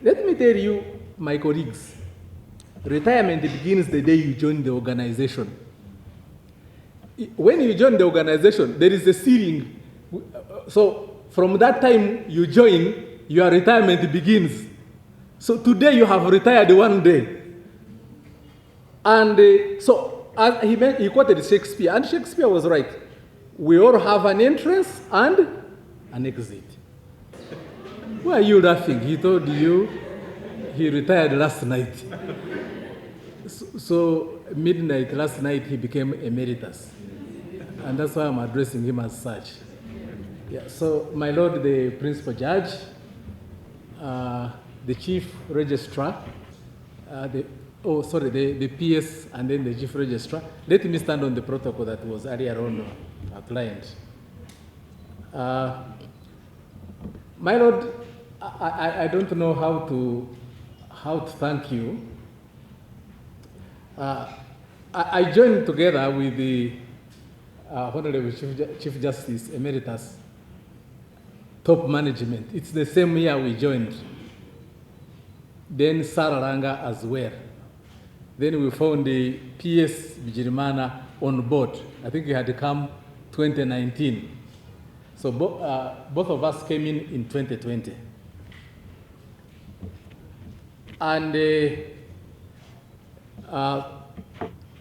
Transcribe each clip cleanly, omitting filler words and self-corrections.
Let me tell you, my colleagues, retirement begins the day you join the organization. When you join the organization, there is a ceiling. So from that time you join, your retirement begins. So today you have retired one day. And so as he quoted Shakespeare, and Shakespeare was right. We all have an entrance and an exit. Why are you laughing? He told you he retired last night. So midnight last night he became emeritus. And that's why I'm addressing him as such. Yeah, so my Lord, the Principal Judge, the Chief Registrar, the PS and then the Chief Registrar. Let me stand on the protocol that was earlier on outlined. My Lord, I don't know how to thank you. I joined together with the Honorable Chief Justice Emeritus, top management. It's the same year we joined. Then Sararanga as well. Then we found the PS Bijirimana on board. I think he had come 2019. So both of us came in 2020. And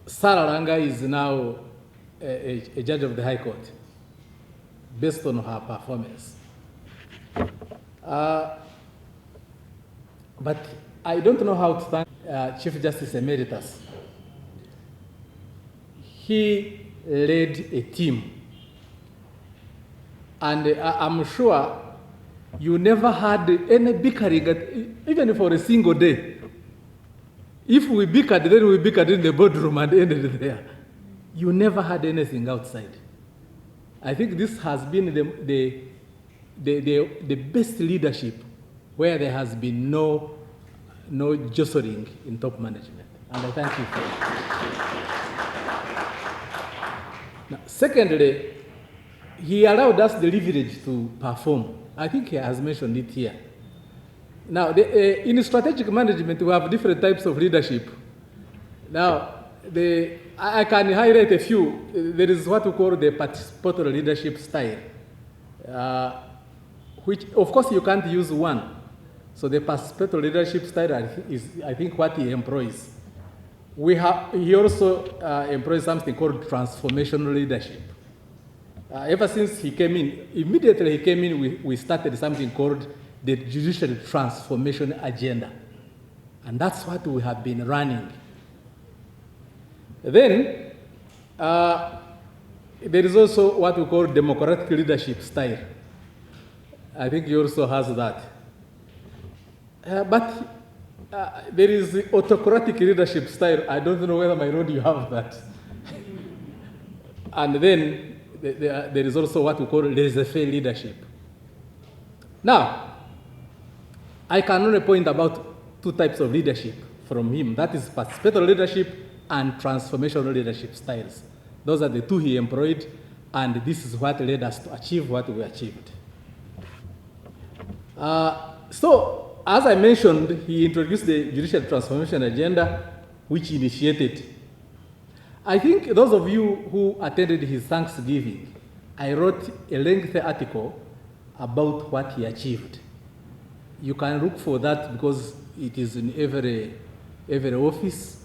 Sararanga is now a judge of the High Court based on her performance. But I don't know how to thank Chief Justice Emeritus. He led a team. And I'm sure you never had any bickering, even for a single day. If we bickered, then we bickered in the boardroom and ended there. You never had anything outside. I think this has been the best leadership where there has been no jostling in top management. And I thank you for it. Now, secondly, he allowed us the leverage to perform. I think he has mentioned it here. Now, in strategic management, we have different types of leadership. Now, I can highlight a few. There is what we call the participatory leadership style, which, of course, you can't use one. So the participatory leadership style is, I think, what he employs. He also employs something called transformational leadership. Ever since he came in, immediately he came in, we started something called the Judicial Transformation Agenda. And that's what we have been running. Then, there is also what we call democratic leadership style. I think he also has that. But there is the autocratic leadership style. I don't know whether, my Lord, you have that. And then there is also what we call laissez-faire leadership. Now, I can only point about two types of leadership from him. That is participatory leadership and transformational leadership styles. Those are the two he employed, and this is what led us to achieve what we achieved. So, as I mentioned, he introduced the Judicial Transformation Agenda, which initiated. I think those of you who attended his Thanksgiving, I wrote a lengthy article about what he achieved. You can look for that because it is in every office.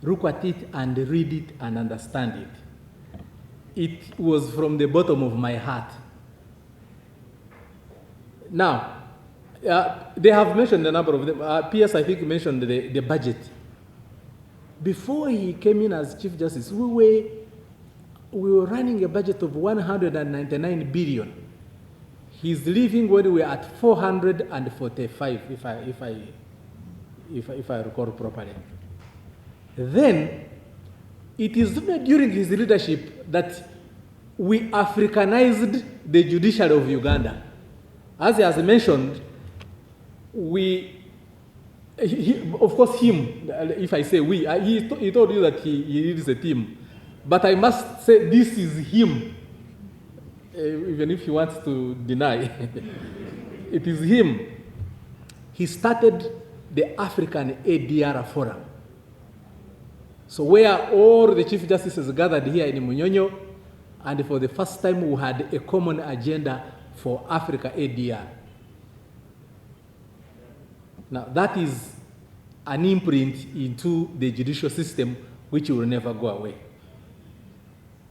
Look at it and read it and understand it. It was from the bottom of my heart. Now, they have mentioned a number of them. PS, I think, mentioned the budget. Before he came in as Chief Justice, we were running a budget of 199 billion. He's leaving when we are at 445, if I recall properly. Then, it is during his leadership that we Africanized the judiciary of Uganda. As he has mentioned, of course him, if I say we, he told you that he leads a team. But I must say this is him, even if he wants to deny. It is him. he started the African ADR Forum. So where all the Chief Justices gathered here in Munyonyo, and for the first time we had a common agenda for Africa ADR. Now that is an imprint into the judicial system which will never go away.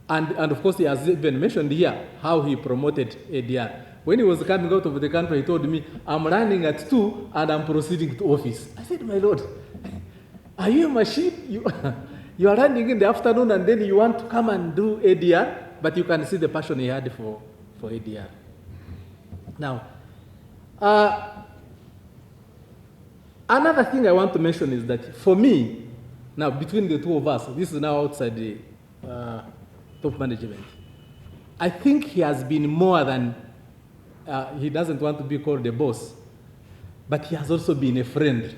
And of course he has even mentioned here how he promoted ADR. When he was coming out of the country, he told me, I'm running at 2 and I'm proceeding to office. I said, my Lord, are you a machine? You are running in the afternoon and then you want to come and do ADR, but you can see the passion he had for ADR. Now, another thing I want to mention is that for me, now between the two of us, this is now outside the top management, I think he has been more than, he doesn't want to be called a boss, but he has also been a friend.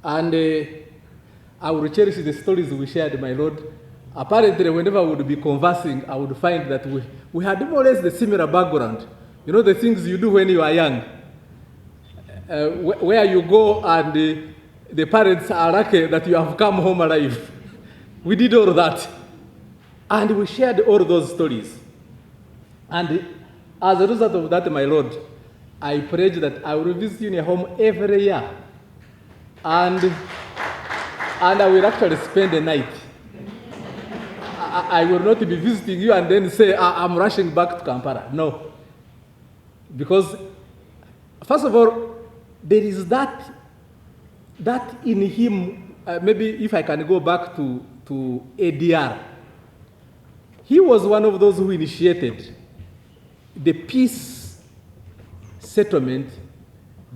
And I will cherish the stories we shared, my Lord. Apparently, whenever we would be conversing, I would find that we had more or less the similar background. You know, the things you do when you are young, where you go and the parents are lucky that you have come home alive. We did all that. And we shared all those stories. And as a result of that, my Lord, I pledge that I will visit you in your home every year. And I will actually spend the night. I will not be visiting you and then say, I'm rushing back to Kampala. No. Because, first of all, there is that in him, maybe if I can go back to ADR, he was one of those who initiated the peace settlement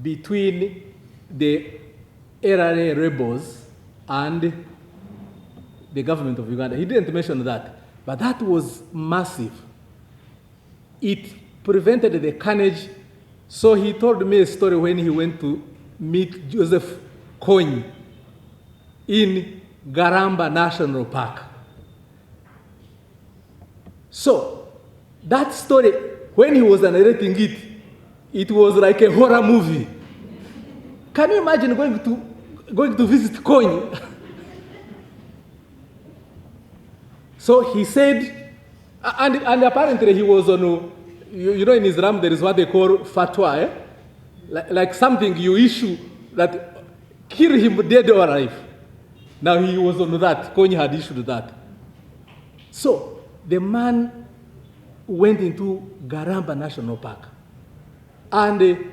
between the LRA rebels and the government of Uganda. He didn't mention that, but that was massive. It prevented the carnage. So he told me a story when he went to meet Joseph Kony in Garamba National Park. So that story, when he was narrating it, it was like a horror movie. Can you imagine going to visit Kony? So he said, and apparently he was on, you know, in Islam there is what they call fatwa, like something you issue that kill him dead or alive. Now he was on that, Kony had issued that. So the man went into Garamba National Park. And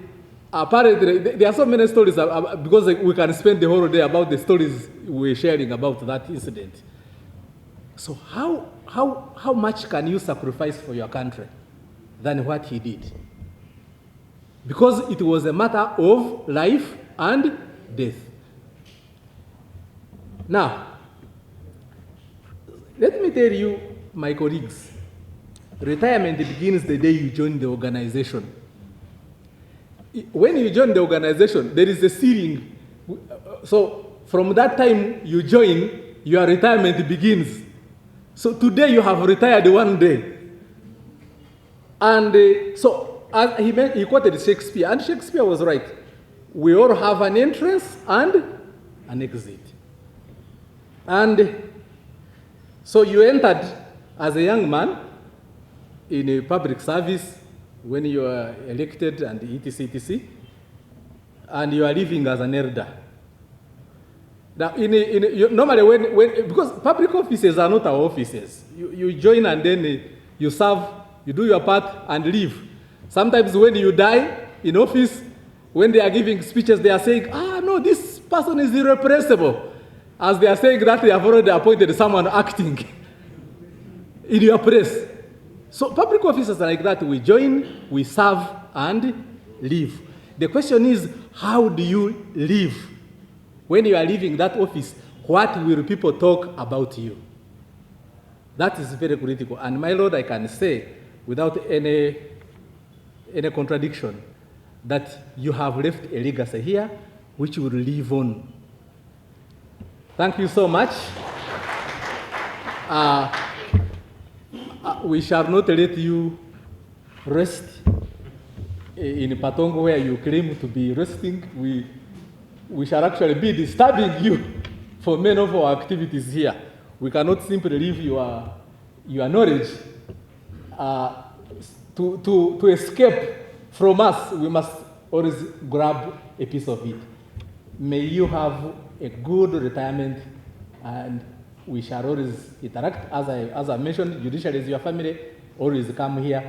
apparently, there are so many stories, because we can spend the whole day about the stories we're sharing about that incident. So how much can you sacrifice for your country than what he did? Because it was a matter of life and death. Now, let me tell you, my colleagues, retirement begins the day you join the organization. When you join the organization, there is a ceiling. So from that time you join, your retirement begins. So today you have retired one day. And so as he quoted Shakespeare, and Shakespeare was right. We all have an entrance and an exit. And so you entered as a young man in a public service when you are elected and etc., and you are living as an elder. Now, normally, because public offices are not our offices, you join and then you serve, you do your part and leave. Sometimes when you die in office, when they are giving speeches, they are saying, no, this person is irrepressible. As they are saying that, they have already appointed someone acting in your place. So public officers are like that. We join, we serve, and leave. The question is, how do you live? When you are leaving that office, what will people talk about you? That is very critical. And my Lord, I can say, without any contradiction, that you have left a legacy here which will live on. Thank you so much. We shall not let you rest in Patongo where you claim to be resting, we shall actually be disturbing you for many of our activities here. We cannot simply leave your knowledge to escape from us. We must always grab a piece of it. May you have a good retirement, and we shall always interact. As I mentioned, judiciary is your family. Always come here.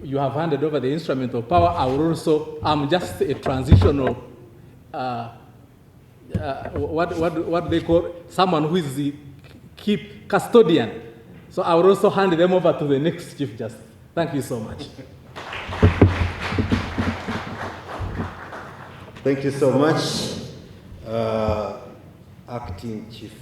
You have handed over the instrument of power. I'm just a transitional, what do they call, someone who is the custodian. So I will also hand them over to the next Chief Justice. Thank you so much. Thank you so much, Acting Chief